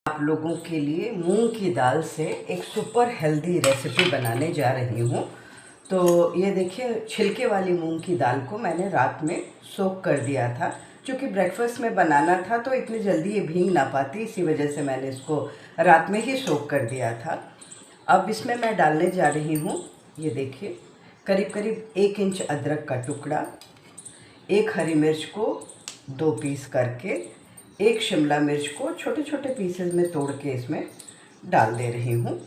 आप लोगों के लिए मूंग की दाल से एक सुपर हेल्दी रेसिपी बनाने जा रही हूँ। तो ये देखिए, छिलके वाली मूंग की दाल को मैंने रात में सोक कर दिया था। क्योंकि ब्रेकफास्ट में बनाना था तो इतनी जल्दी ये भीग ना पाती, इसी वजह से मैंने इसको रात में ही सोक कर दिया था। अब इसमें मैं डालने जा रही हूँ, ये देखिए, करीब करीब 1 इंच अदरक का टुकड़ा, 1 हरी मिर्च को 2 पीस करके, 1 शिमला मिर्च को छोटे छोटे पीसेस में तोड़ के इसमें डाल दे रही हूँ।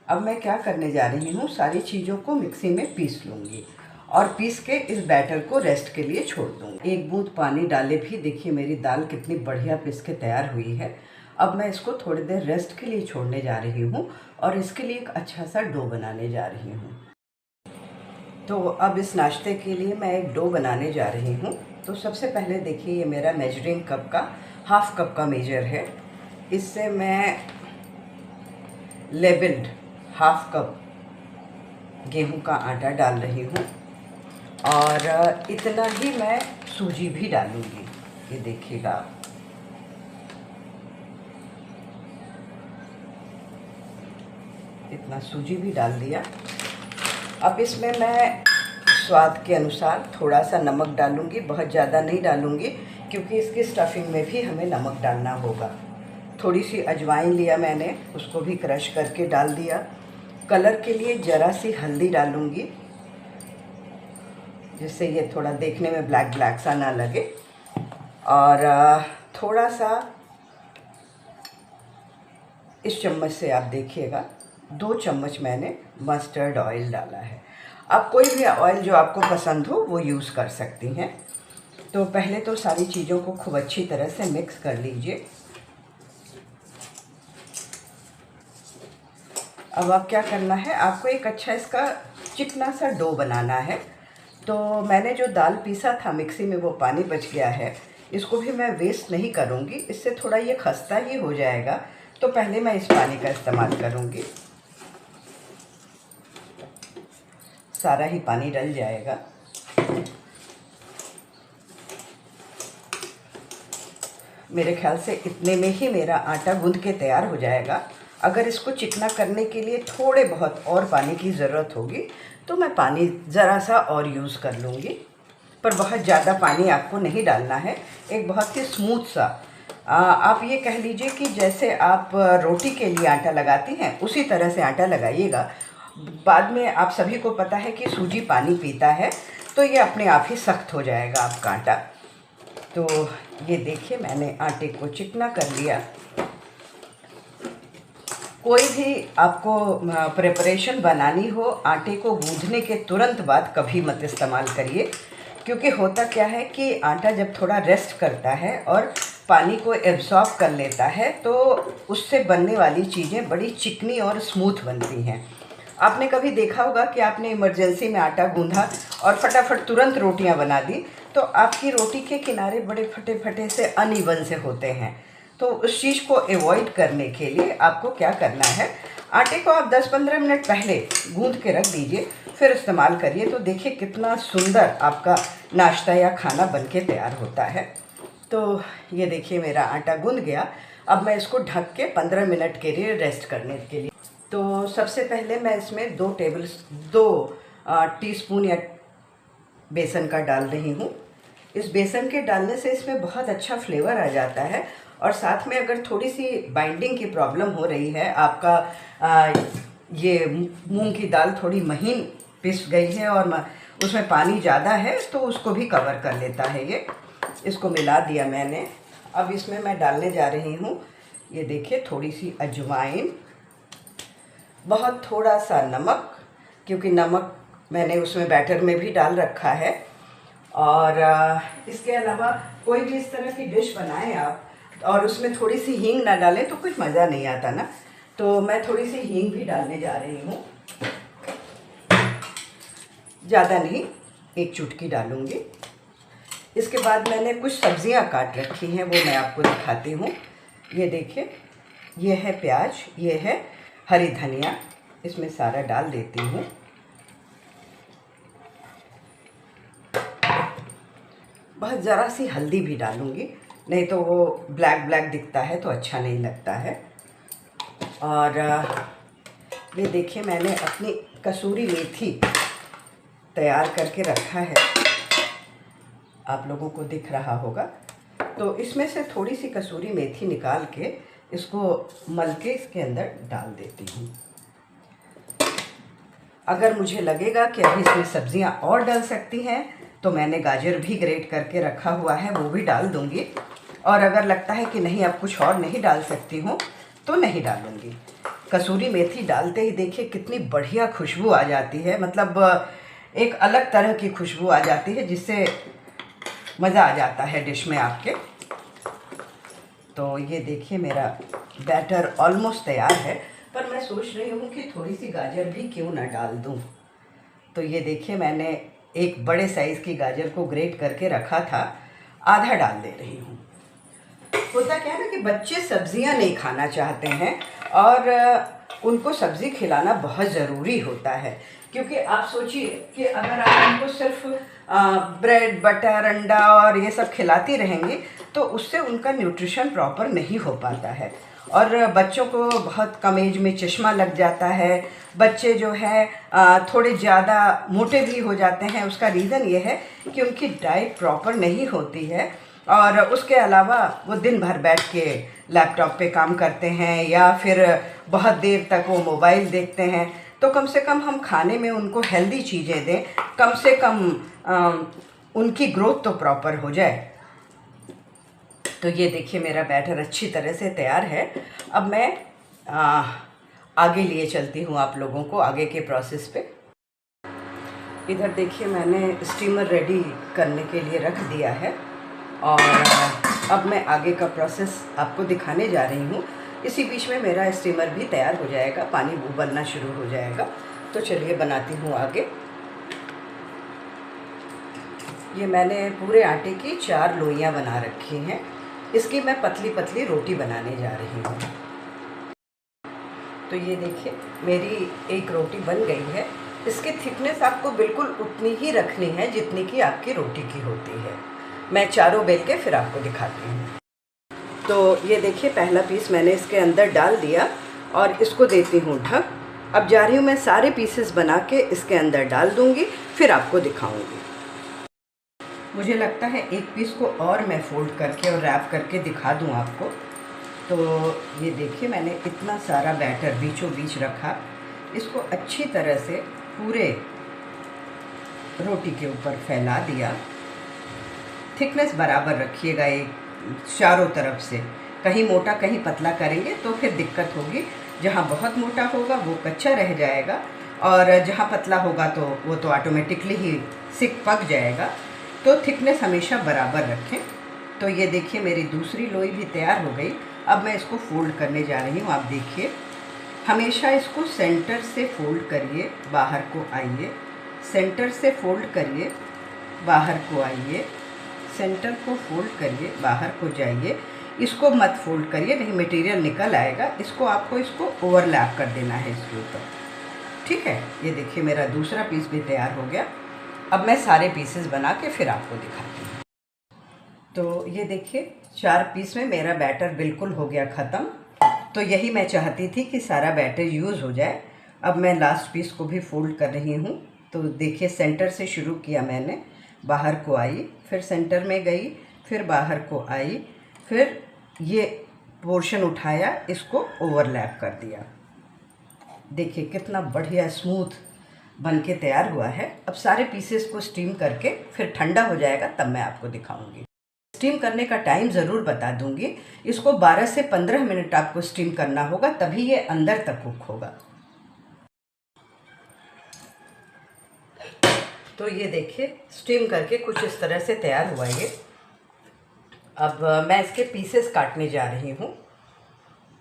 अब मैं क्या करने जा रही हूँ, सारी चीज़ों को मिक्सी में पीस लूँगी और पीस के इस बैटर को रेस्ट के लिए छोड़ दूँगी। 1 बूंद पानी डाले भी देखिए मेरी दाल कितनी बढ़िया पिस के तैयार हुई है। अब मैं इसको थोड़ी देर रेस्ट के लिए छोड़ने जा रही हूँ और इसके लिए एक अच्छा सा डो बनाने जा रही हूँ। तो अब इस नाश्ते के लिए मैं एक डो बनाने जा रही हूँ। तो सबसे पहले देखिए, ये मेरा मेजरिंग कप का ½ कप का मेजर है। इससे मैं लेवल्ड ½ कप गेहूं का आटा डाल रही हूँ और इतना ही मैं सूजी भी डालूँगी। ये देखिएगा आप, इतना सूजी भी डाल दिया। अब इसमें मैं स्वाद के अनुसार थोड़ा सा नमक डालूँगी, बहुत ज़्यादा नहीं डालूँगी क्योंकि इसकी स्टफिंग में भी हमें नमक डालना होगा। थोड़ी सी अजवाइन लिया मैंने, उसको भी क्रश करके डाल दिया। कलर के लिए ज़रा सी हल्दी डालूँगी, जिससे ये थोड़ा देखने में ब्लैक ब्लैक सा ना लगे। और थोड़ा सा इस चम्मच से आप देखिएगा 2 चम्मच मैंने मस्टर्ड ऑयल डाला है। आप कोई भी ऑयल जो आपको पसंद हो वो यूज़ कर सकती हैं। तो पहले तो सारी चीज़ों को खूब अच्छी तरह से मिक्स कर लीजिए। अब आप क्या करना है, आपको एक अच्छा इसका चिकना सा डो बनाना है। तो मैंने जो दाल पीसा था मिक्सी में, वो पानी बच गया है, इसको भी मैं वेस्ट नहीं करूँगी, इससे थोड़ा ये खस्ता ही हो जाएगा। तो पहले मैं इस पानी का इस्तेमाल करूँगी, सारा ही पानी डल जाएगा। मेरे ख्याल से इतने में ही मेरा आटा गूंद के तैयार हो जाएगा। अगर इसको चिकना करने के लिए थोड़े बहुत और पानी की ज़रूरत होगी तो मैं पानी ज़रा सा और यूज़ कर लूँगी, पर बहुत ज़्यादा पानी आपको नहीं डालना है। एक बहुत ही स्मूथ सा, आप ये कह लीजिए कि जैसे आप रोटी के लिए आटा लगाती हैं उसी तरह से आटा लगाइएगा। बाद में आप सभी को पता है कि सूजी पानी पीता है, तो ये अपने आप ही सख्त हो जाएगा आपका आटा। तो ये देखिए, मैंने आटे को चिकना कर लिया। कोई भी आपको प्रिपरेशन बनानी हो, आटे को गूंथने के तुरंत बाद कभी मत इस्तेमाल करिए, क्योंकि होता क्या है कि आटा जब थोड़ा रेस्ट करता है और पानी को एब्जॉर्ब कर लेता है तो उससे बनने वाली चीज़ें बड़ी चिकनी और स्मूथ बनती हैं। आपने कभी देखा होगा कि आपने इमरजेंसी में आटा गूंधा और फटाफट तुरंत रोटियां बना दी, तो आपकी रोटी के किनारे बड़े फटे फटे से अनइवन से होते हैं। तो उस चीज़ को अवॉइड करने के लिए आपको क्या करना है, आटे को आप 10-15 मिनट पहले गूंद के रख दीजिए, फिर इस्तेमाल करिए। तो देखिए कितना सुंदर आपका नाश्ता या खाना बनके तैयार होता है। तो ये देखिए मेरा आटा गूंद गया। अब मैं इसको ढक के 15 मिनट के लिए रेस्ट करने के लिए, तो सबसे पहले मैं इसमें 2 टीस्पून या बेसन का डाल रही हूँ। इस बेसन के डालने से इसमें बहुत अच्छा फ्लेवर आ जाता है। और साथ में अगर थोड़ी सी बाइंडिंग की प्रॉब्लम हो रही है, आपका ये मूंग की दाल थोड़ी महीन पिस गई है और उसमें पानी ज़्यादा है, तो उसको भी कवर कर लेता है ये। इसको मिला दिया मैंने। अब इसमें मैं डालने जा रही हूँ, ये देखिए, थोड़ी सी अजवाइन, बहुत थोड़ा सा नमक, क्योंकि नमक मैंने उसमें बैटर में भी डाल रखा है। और इसके अलावा कोई भी इस तरह की डिश बनाएं आप और उसमें थोड़ी सी हींग ना डालें तो कुछ मज़ा नहीं आता ना। तो मैं थोड़ी सी हींग भी डालने जा रही हूँ, ज़्यादा नहीं, 1 चुटकी डालूँगी। इसके बाद मैंने कुछ सब्जियां काट रखी हैं, वो मैं आपको दिखाती हूँ। ये देखिए, ये है प्याज, ये है हरी धनिया, इसमें सारा डाल देती हूँ। बहुत ज़रा सी हल्दी भी डालूँगी, नहीं तो वो ब्लैक ब्लैक दिखता है तो अच्छा नहीं लगता है। और ये देखिए मैंने अपनी कसूरी मेथी तैयार करके रखा है, आप लोगों को दिख रहा होगा। तो इसमें से थोड़ी सी कसूरी मेथी निकाल के इसको मल के इसके अंदर डाल देती हूँ। अगर मुझे लगेगा कि अभी इसमें सब्जियां और डाल सकती हैं तो मैंने गाजर भी ग्रेट करके रखा हुआ है, वो भी डाल दूंगी। और अगर लगता है कि नहीं अब कुछ और नहीं डाल सकती हूँ तो नहीं डालूंगी। कसूरी मेथी डालते ही देखिए कितनी बढ़िया खुशबू आ जाती है, मतलब एक अलग तरह की खुशबू आ जाती है जिससे मज़ा आ जाता है डिश में आपके। तो ये देखिए मेरा बैटर ऑलमोस्ट तैयार है, पर मैं सोच रही हूँ कि थोड़ी सी गाजर भी क्यों ना डाल दूँ। तो ये देखिए मैंने एक बड़े साइज़ की गाजर को ग्रेट करके रखा था, आधा डाल दे रही हूँ। होता क्या है ना कि बच्चे सब्जियां नहीं खाना चाहते हैं और उनको सब्ज़ी खिलाना बहुत ज़रूरी होता है, क्योंकि आप सोचिए कि अगर आप उनको सिर्फ ब्रेड बटर अंडा और ये सब खिलाती रहेंगी तो उससे उनका न्यूट्रिशन प्रॉपर नहीं हो पाता है। और बच्चों को बहुत कम एज में चश्मा लग जाता है, बच्चे जो है थोड़े ज़्यादा मोटे भी हो जाते हैं। उसका रीज़न ये है कि उनकी डाइट प्रॉपर नहीं होती है और उसके अलावा वो दिन भर बैठ के लैपटॉप पे काम करते हैं या फिर बहुत देर तक वो मोबाइल देखते हैं। तो कम से कम हम खाने में उनको हेल्दी चीज़ें दें, कम से कम उनकी ग्रोथ तो प्रॉपर हो जाए। तो ये देखिए मेरा बैटर अच्छी तरह से तैयार है। अब मैं आगे लिए चलती हूँ आप लोगों को आगे के प्रोसेस पे। इधर देखिए मैंने स्टीमर रेडी करने के लिए रख दिया है और अब मैं आगे का प्रोसेस आपको दिखाने जा रही हूँ। इसी बीच में मेरा स्टीमर भी तैयार हो जाएगा, पानी उबलना शुरू हो जाएगा। तो चलिए बनाती हूँ आगे। ये मैंने पूरे आटे की 4 लोइयाँ बना रखी हैं। इसकी मैं पतली पतली रोटी बनाने जा रही हूँ। तो ये देखिए मेरी एक रोटी बन गई है। इसकी थिकनेस आपको बिल्कुल उतनी ही रखनी है जितनी कि आपकी रोटी की होती है। मैं चारों बेल के फिर आपको दिखाती हूँ। तो ये देखिए पहला पीस मैंने इसके अंदर डाल दिया और इसको देती हूँ ढक। अब जा रही हूँ मैं सारे पीसेस बना के इसके अंदर डाल दूँगी, फिर आपको दिखाऊँगी। मुझे लगता है एक पीस को और मैं फोल्ड करके और रैप करके दिखा दूँ आपको। तो ये देखिए मैंने इतना सारा बैटर बीचों बीच रखा, इसको अच्छी तरह से पूरे रोटी के ऊपर फैला दिया। थिकनेस बराबर रखिएगा एक चारों तरफ से, कहीं मोटा कहीं पतला करेंगे तो फिर दिक्कत होगी। जहाँ बहुत मोटा होगा वो कच्चा रह जाएगा और जहाँ पतला होगा तो वो तो ऑटोमेटिकली ही सिक पक जाएगा। तो थिकनेस हमेशा बराबर रखें। तो ये देखिए मेरी दूसरी लोई भी तैयार हो गई। अब मैं इसको फोल्ड करने जा रही हूँ। आप देखिए हमेशा इसको सेंटर से फोल्ड करिए, बाहर को आइए, सेंटर से फोल्ड करिए, बाहर को आइए, सेंटर को फोल्ड करिए, बाहर को जाइए। इसको मत फोल्ड करिए, नहीं मटेरियल निकल आएगा। इसको आपको इसको ओवरलैप कर देना है इसके ऊपर, ठीक है। ये देखिए मेरा दूसरा पीस भी तैयार हो गया। अब मैं सारे पीसेस बना के फिर आपको दिखाती हूँ। तो ये देखिए 4 पीस में मेरा बैटर बिल्कुल हो गया ख़त्म। तो यही मैं चाहती थी कि सारा बैटर यूज़ हो जाए। अब मैं लास्ट पीस को भी फोल्ड कर रही हूँ। तो देखिए सेंटर से शुरू किया मैंने, बाहर को आई, फिर सेंटर में गई, फिर बाहर को आई, फिर ये पोर्शन उठाया, इसको ओवरलैप कर दिया। देखिए कितना बढ़िया स्मूथ बन के तैयार हुआ है। अब सारे पीसेस को स्टीम करके फिर ठंडा हो जाएगा तब मैं आपको दिखाऊंगी। स्टीम करने का टाइम ज़रूर बता दूंगी। इसको 12 से 15 मिनट आपको स्टीम करना होगा, तभी ये अंदर तक कुक होगा। तो ये देखिए स्टीम करके कुछ इस तरह से तैयार हुआ ये। अब मैं इसके पीसेस काटने जा रही हूँ।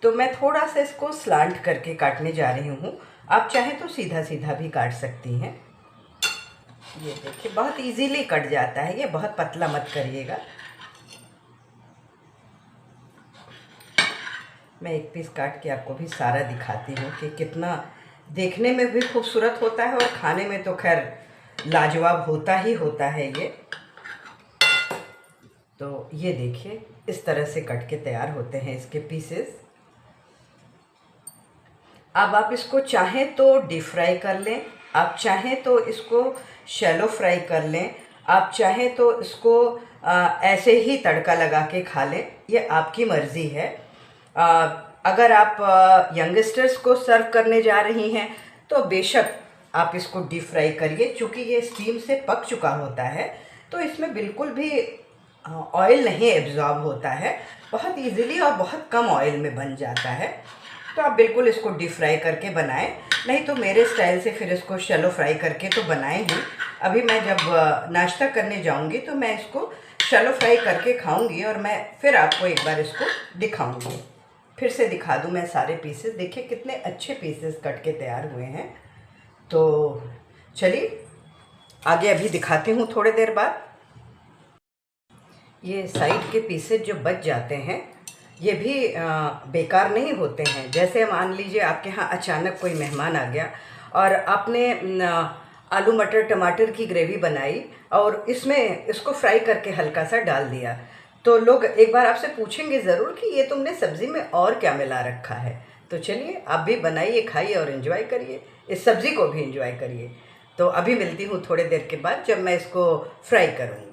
तो मैं थोड़ा सा इसको स्लांट करके काटने जा रही हूँ। आप चाहें तो सीधा सीधा भी काट सकती हैं। ये देखिए बहुत इजीली कट जाता है ये, बहुत पतला मत करिएगा। मैं एक पीस काट के आपको भी सारा दिखाती हूँ कि कितना देखने में भी खूबसूरत होता है और खाने में तो खैर लाजवाब होता ही होता है ये। तो ये देखिए इस तरह से कट के तैयार होते हैं इसके पीसेस। अब आप इसको चाहें तो डीप फ्राई कर लें, आप चाहें तो इसको शैलो फ्राई कर लें, आप चाहें तो इसको ऐसे ही तड़का लगा के खा लें, ये आपकी मर्ज़ी है। अगर आप यंगस्टर्स को सर्व करने जा रही हैं तो बेशक आप इसको डीप फ्राई करिए, चूँकि ये स्टीम से पक चुका होता है तो इसमें बिल्कुल भी ऑयल नहीं एब्जॉर्ब होता है, बहुत इजीली और बहुत कम ऑयल में बन जाता है। तो आप बिल्कुल इसको डीप फ्राई करके बनाएं, नहीं तो मेरे स्टाइल से फिर इसको शैलो फ्राई करके तो बनाएं ही। अभी मैं जब नाश्ता करने जाऊंगी तो मैं इसको शैलो फ्राई करके खाऊंगी और मैं फिर आपको एक बार इसको दिखाऊंगी। फिर से दिखा दूं मैं सारे पीसेस, देखिए कितने अच्छे पीसेस कट के तैयार हुए हैं। तो चलिए आगे अभी दिखाती हूँ थोड़ी देर बाद। ये साइड के पीसेस जो बच जाते हैं ये भी बेकार नहीं होते हैं। जैसे मान लीजिए आपके यहाँ अचानक कोई मेहमान आ गया और आपने आलू मटर टमाटर की ग्रेवी बनाई और इसमें इसको फ्राई करके हल्का सा डाल दिया, तो लोग एक बार आपसे पूछेंगे ज़रूर कि ये तुमने सब्ज़ी में और क्या मिला रखा है। तो चलिए आप भी बनाइए, खाइए और एंजॉय करिए, इस सब्ज़ी को भी एंजॉय करिए। तो अभी मिलती हूँ थोड़ी देर के बाद जब मैं इसको फ्राई करूँगी।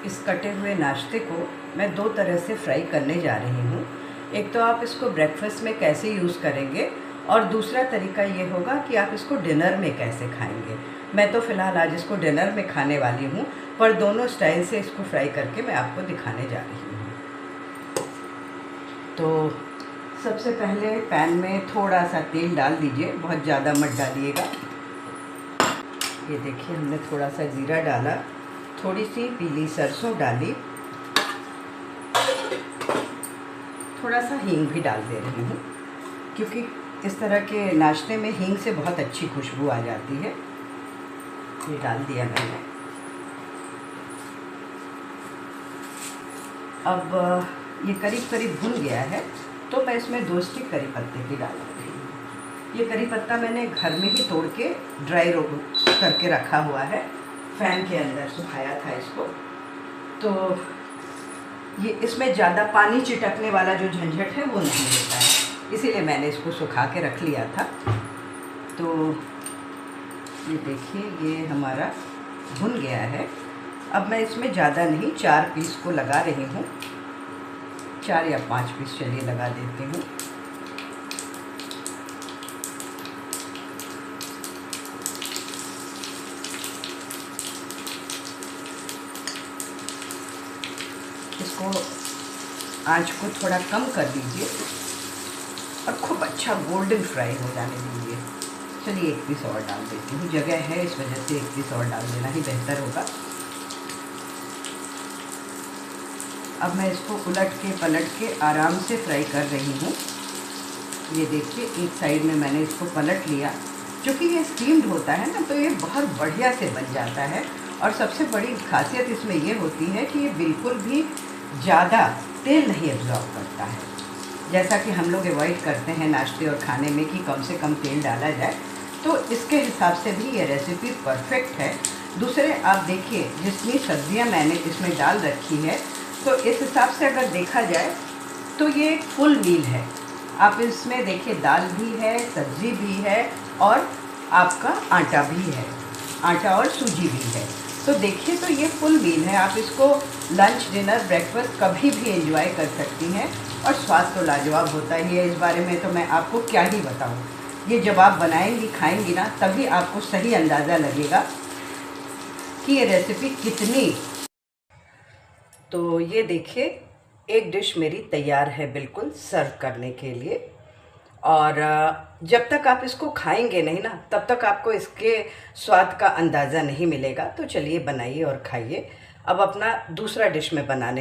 इस कटे हुए नाश्ते को मैं दो तरह से फ्राई करने जा रही हूँ। एक तो आप इसको ब्रेकफास्ट में कैसे यूज़ करेंगे और दूसरा तरीका ये होगा कि आप इसको डिनर में कैसे खाएंगे। मैं तो फ़िलहाल आज इसको डिनर में खाने वाली हूँ, पर दोनों स्टाइल से इसको फ्राई करके मैं आपको दिखाने जा रही हूँ। तो सबसे पहले पैन में थोड़ा सा तेल डाल दीजिए, बहुत ज़्यादा मत डालिएगा। ये देखिए हमने थोड़ा सा ज़ीरा डाला, थोड़ी सी पीली सरसों डाली, थोड़ा सा हींग भी डाल दे रही हूँ क्योंकि इस तरह के नाश्ते में हींग से बहुत अच्छी खुशबू आ जाती है। ये डाल दिया मैंने। अब ये करीब करीब भुन गया है तो मैं इसमें 2 स्टिक करी पत्ते की डाल रही हूँ। ये करी पत्ता मैंने घर में ही तोड़ के ड्राई रोस्ट करके रखा हुआ है, फैन के अंदर सुखाया था इसको। तो ये इसमें ज़्यादा पानी चिटकने वाला जो झंझट है वो नहीं होता है, इसीलिए मैंने इसको सुखा के रख लिया था। तो ये देखिए ये हमारा भुन गया है। अब मैं इसमें ज़्यादा नहीं 4 पीस को लगा रही हूँ, 4 या 5 पीस चलिए लगा देती हूँ। इसको आंच को थोड़ा कम कर दीजिए और खूब अच्छा गोल्डन फ्राई हो जाने दीजिए। चलिए 1 पीस और डाल देती हूँ, जगह है इस वजह से 1 पीस और डाल देना ही बेहतर होगा। अब मैं इसको उलट के पलट के आराम से फ्राई कर रही हूँ। ये देखिए एक साइड में मैंने इसको पलट लिया, क्योंकि ये स्टीम्ड होता है ना तो ये बहुत बढ़िया से बन जाता है। और सबसे बड़ी खासियत इसमें ये होती है कि ये बिल्कुल भी ज़्यादा तेल नहीं एब्जॉर्ब करता है, जैसा कि हम लोग अवॉइड करते हैं नाश्ते और खाने में कि कम से कम तेल डाला जाए। तो इसके हिसाब से भी ये रेसिपी परफेक्ट है। दूसरे आप देखिए जितनी सब्जियां मैंने इसमें डाल रखी है, तो इस हिसाब से अगर देखा जाए तो ये एक फुल मील है। आप इसमें देखिए दाल भी है, सब्ज़ी भी है और आपका आटा भी है, आटा और सूजी भी है। तो देखिए तो ये फुल मील है। आप इसको लंच डिनर ब्रेकफास्ट कभी भी एंजॉय कर सकती हैं और स्वाद तो लाजवाब होता ही है। इस बारे में तो मैं आपको क्या ही बताऊं। ये जब आप बनाएंगी खाएंगी ना तभी आपको सही अंदाज़ा लगेगा कि ये रेसिपी कितनी। तो ये देखिए एक डिश मेरी तैयार है बिल्कुल सर्व करने के लिए। और जब तक आप इसको खाएंगे नहीं ना तब तक आपको इसके स्वाद का अंदाज़ा नहीं मिलेगा। तो चलिए बनाइए और खाइए। अब अपना दूसरा डिश में बनाने